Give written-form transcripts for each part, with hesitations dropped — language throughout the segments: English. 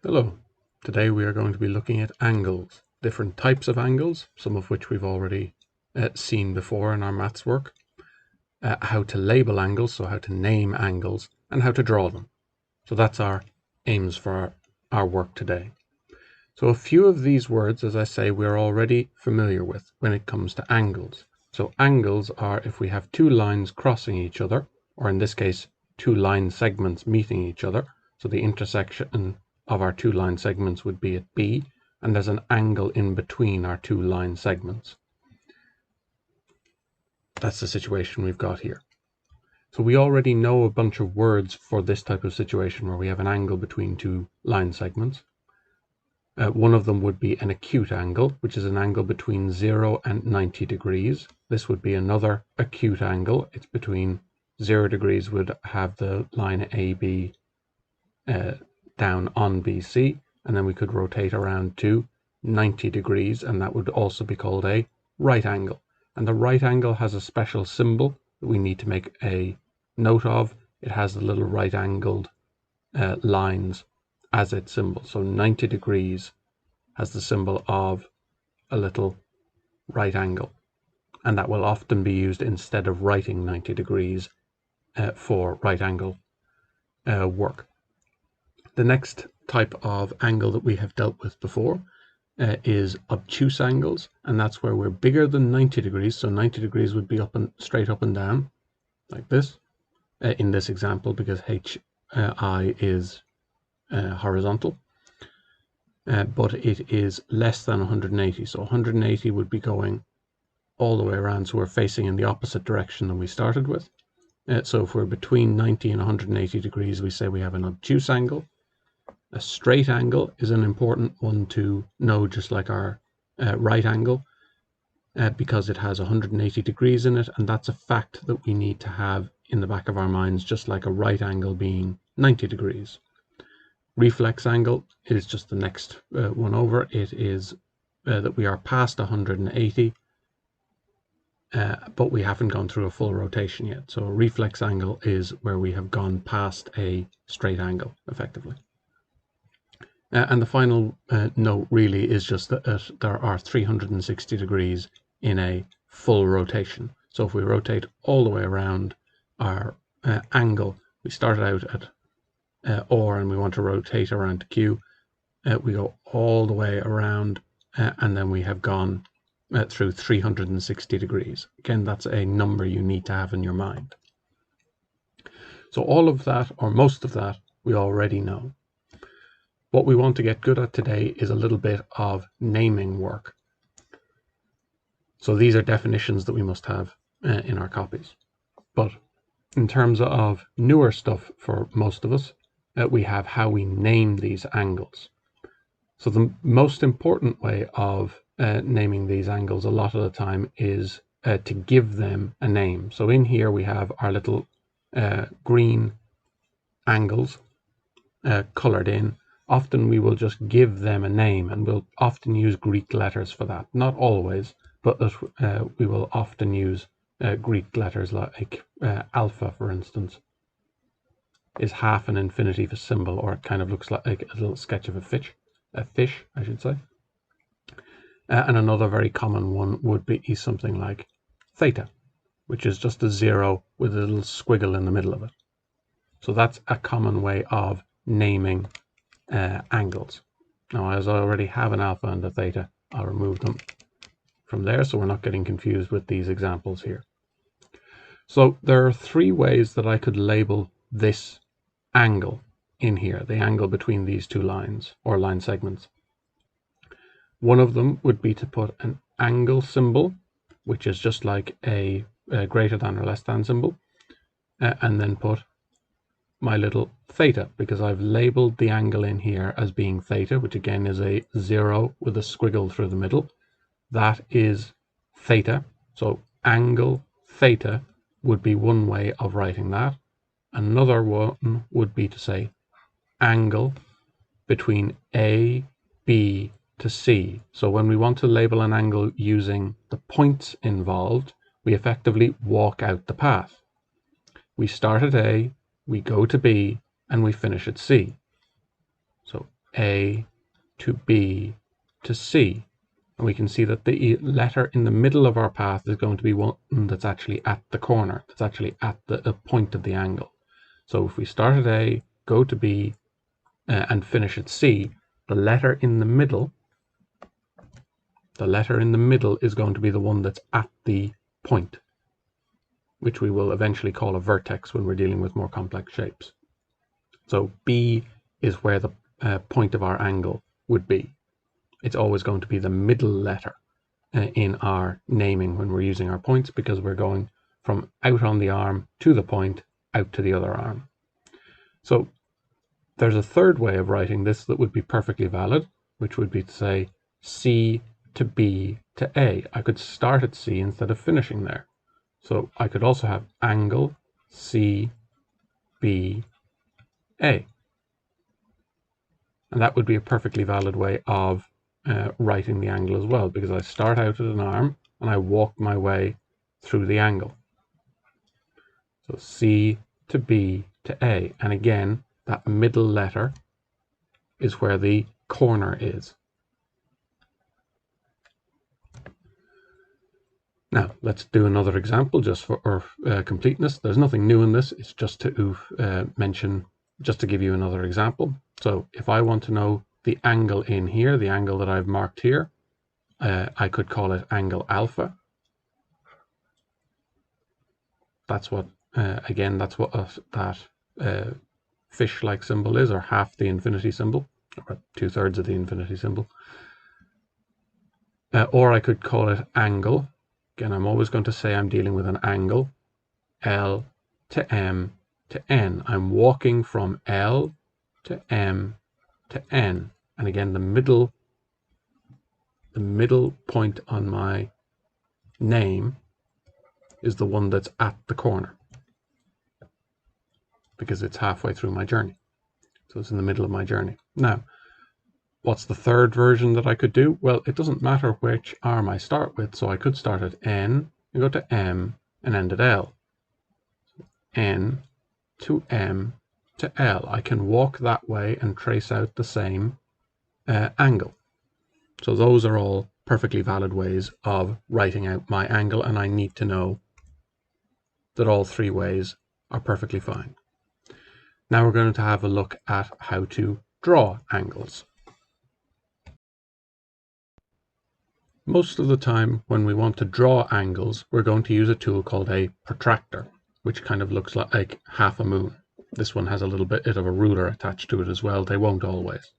Hello, today we are going to be looking at angles, different types of angles, some of which we've already seen before in our maths work, how to label angles, so how to name angles, and how to draw them. So that's our aims for our work today. So a few of these words, as I say, we're already familiar with when it comes to angles. So angles are if we have two lines crossing each other, or in this case, two line segments meeting each other. So the intersection of our two line segments would be at B, and there's an angle in between our two line segments. That's the situation we've got here. So we already know a bunch of words for this type of situation where we have an angle between two line segments. One of them would be an acute angle, which is an angle between 0 and 90 degrees. This would be another acute angle. It's between 0 degrees would have the line AB down on BC, and then we could rotate around to 90 degrees, and that would also be called a right angle. And the right angle has a special symbol that we need to make a note of. It has the little right angled lines as its symbol. So 90 degrees has the symbol of a little right angle, and that will often be used instead of writing 90 degrees for right angle work. The next type of angle that we have dealt with before is obtuse angles, and that's where we're bigger than 90 degrees. So 90 degrees would be up and straight up and down like this in this example, because HI is horizontal, but it is less than 180. So 180 would be going all the way around, so we're facing in the opposite direction than we started with. So if we're between 90 and 180 degrees, we say we have an obtuse angle. A straight angle is an important one to know, just like our right angle, because it has 180 degrees in it, and that's a fact that we need to have in the back of our minds, just like a right angle being 90 degrees. Reflex angle is just the next one over. It is that we are past 180, but we haven't gone through a full rotation yet. So a reflex angle is where we have gone past a straight angle, effectively. And the final note really is just that there are 360 degrees in a full rotation. So if we rotate all the way around our angle, we started out at OR and we want to rotate around to Q, we go all the way around and then we have gone through 360 degrees. Again, that's a number you need to have in your mind. So all of that, or most of that, we already know. What we want to get good at today is a little bit of naming work. So these are definitions that we must have in our copies. But in terms of newer stuff for most of us, we have how we name these angles. So the most important way of naming these angles a lot of the time is to give them a name. So in here we have our little green angles colored in. Often we will just give them a name, and we'll often use Greek letters for that. Not always, but we will often use Greek letters like alpha, for instance, is half an infinitive symbol, or it kind of looks like a little sketch of a fish, I should say. And another very common one would be something like theta, which is just a 0 with a little squiggle in the middle of it. So that's a common way of naming angles. Now, as I already have an alpha and a theta, I'll remove them from there so we're not getting confused with these examples here. So there are three ways that I could label this angle in here, the angle between these two lines or line segments. One of them would be to put an angle symbol, which is just like a greater than or less than symbol, and then put my little theta, because I've labeled the angle in here as being theta, which again is a 0 with a squiggle through the middle. That is theta. So angle theta would be one way of writing that. Another one would be to say angle between A, B to C. So when we want to label an angle using the points involved, we effectively walk out the path. We start at A, we go to B, and we finish at C. So A to B to C. And we can see that the letter in the middle of our path is going to be one that's actually at the corner, that's actually at the point of the angle. So if we start at A, go to B, and finish at C, the letter in the middle is going to be the one that's at the point, which we will eventually call a vertex when we're dealing with more complex shapes. So B is where the point of our angle would be. It's always going to be the middle letter in our naming when we're using our points, because we're going from out on the arm to the point, out to the other arm. So there's a third way of writing this that would be perfectly valid, which would be to say C to B to A. I could start at C instead of finishing there. So I could also have angle C, B, A. And that would be a perfectly valid way of writing the angle as well, because I start out at an arm and I walk my way through the angle. So C to B to A. And again, that middle letter is where the corner is. Now, let's do another example just for completeness. There's nothing new in this. It's just to mention, just to give you another example. So if I want to know the angle in here, the angle that I've marked here, I could call it angle alpha. That's what, again, that's what that fish-like symbol is, or half the infinity symbol, or 2/3 of the infinity symbol. Or I could call it angle. Again, I'm always going to say I'm dealing with an angle, L to M to N. I'm walking from L to M to N. And again, the middle point on my name is the one that's at the corner, because it's halfway through my journey. So it's in the middle of my journey. Now, what's the third version that I could do? Well, it doesn't matter which arm I start with. So I could start at N and go to M and end at L. N to M to L. I can walk that way and trace out the same angle. So those are all perfectly valid ways of writing out my angle, and I need to know that all three ways are perfectly fine. Now we're going to have a look at how to draw angles. Most of the time when we want to draw angles, we're going to use a tool called a protractor, which kind of looks like half a moon. This one has a little bit of a ruler attached to it as well. They won't always.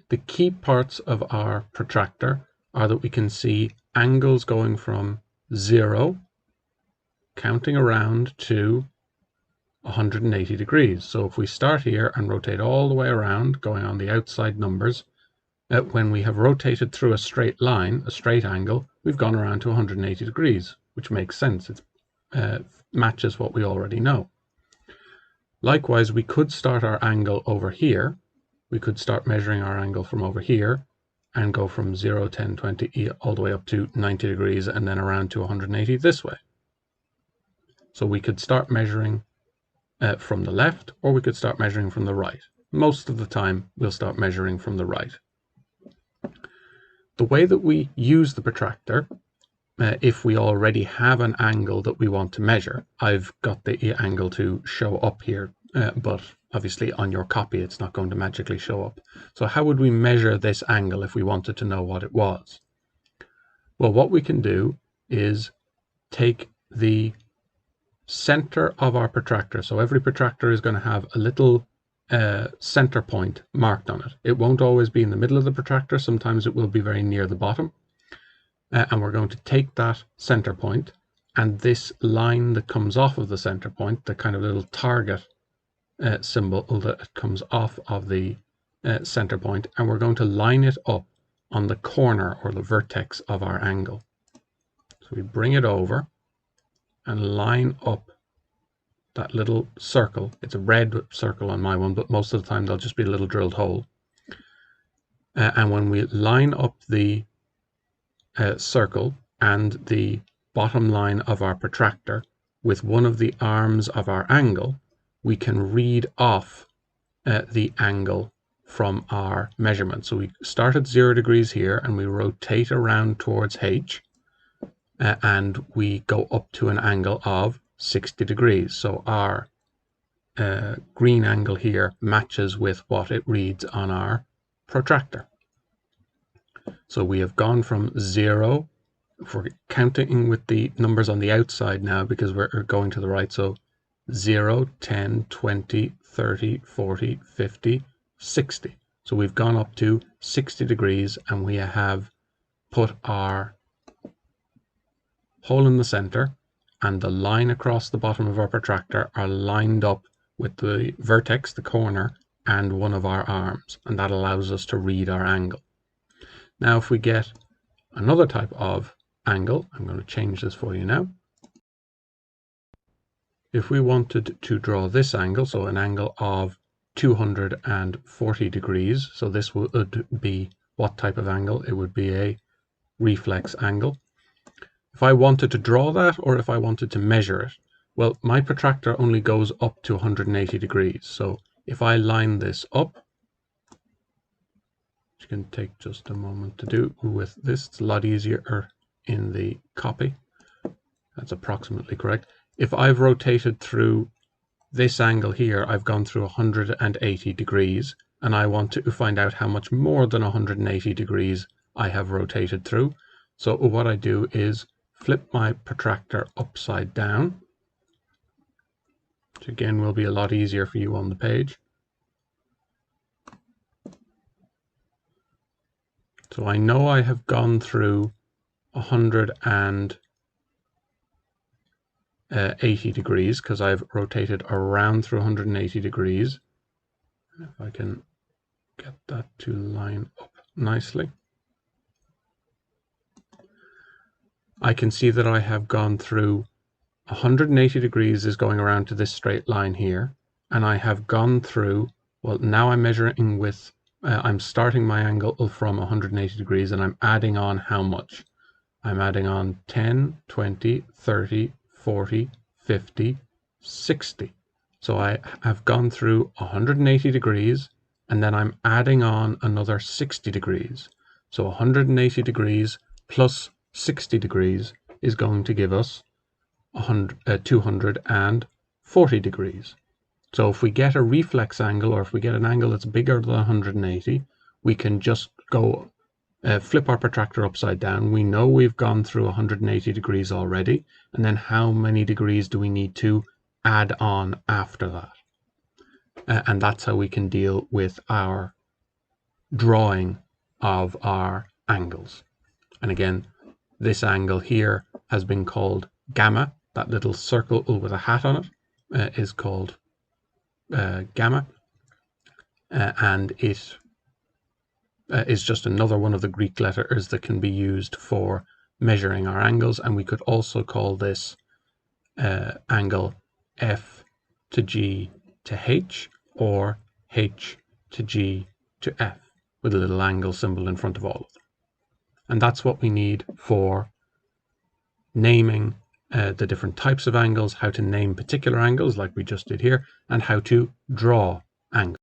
The key parts of our protractor are that we can see angles going from 0, counting around to 180 degrees. So if we start here and rotate all the way around, going on the outside numbers, when we have rotated through a straight line, a straight angle, we've gone around to 180 degrees, which makes sense. It matches what we already know. Likewise, we could start our angle over here. We could start measuring our angle from over here and go from 0, 10, 20, all the way up to 90 degrees and then around to 180 this way. So we could start measuring from the left, or we could start measuring from the right. Most of the time, we'll start measuring from the right. The way that we use the protractor, if we already have an angle that we want to measure, I've got the angle to show up here, but obviously on your copy it's not going to magically show up. So how would we measure this angle if we wanted to know what it was? Well, what we can do is take the center of our protractor. So every protractor is going to have a little center point marked on it. It won't always be in the middle of the protractor. Sometimes it will be very near the bottom. And we're going to take that center point and this line that comes off of the center point, the kind of little target symbol that comes off of the center point, and we're going to line it up on the corner or the vertex of our angle. So we bring it over and line up that little circle. It's a red circle on my one, but most of the time there'll just be a little drilled hole. And when we line up the circle and the bottom line of our protractor with one of the arms of our angle, we can read off the angle from our measurement. So we start at 0 degrees here and we rotate around towards H, and we go up to an angle of 60 degrees. So our green angle here matches with what it reads on our protractor. So we have gone from 0, if we're counting with the numbers on the outside now because we're going to the right, so 0, 10, 20, 30, 40, 50, 60. So we've gone up to 60 degrees and we have put our hole in the center and the line across the bottom of our protractor are lined up with the vertex, the corner, and one of our arms, and that allows us to read our angle. Now if we get another type of angle, I'm going to change this for you now. If we wanted to draw this angle, so an angle of 240 degrees, so this would be what type of angle? It would be a reflex angle. If I wanted to draw that, or if I wanted to measure it, well, my protractor only goes up to 180 degrees. So if I line this up, which can take just a moment to do with this, it's a lot easier in the copy. That's approximately correct. If I've rotated through this angle here, I've gone through 180 degrees, and I want to find out how much more than 180 degrees I have rotated through. So what I do is flip my protractor upside down, which again will be a lot easier for you on the page. So I know I have gone through 180 degrees because I've rotated around through 180 degrees. If I can get that to line up nicely, I can see that I have gone through 180 degrees is going around to this straight line here, and I have gone through, well, now I'm measuring with, I'm starting my angle from 180 degrees and I'm adding on how much? I'm adding on 10, 20, 30, 40, 50, 60. So I have gone through 180 degrees and then I'm adding on another 60 degrees. So 180 degrees plus 60 degrees is going to give us 240 degrees. So if we get a reflex angle, or if we get an angle that's bigger than 180, we can just go flip our protractor upside down. We know we've gone through 180 degrees already, and then how many degrees do we need to add on after that? And that's how we can deal with our drawing of our angles. And again, this angle here has been called gamma. That little circle with a hat on it is called gamma, and it is just another one of the Greek letters that can be used for measuring our angles. And we could also call this angle F to G to H, or H to G to F, with a little angle symbol in front of all of them. And that's what we need for naming the different types of angles, how to name particular angles like we just did here, and how to draw angles.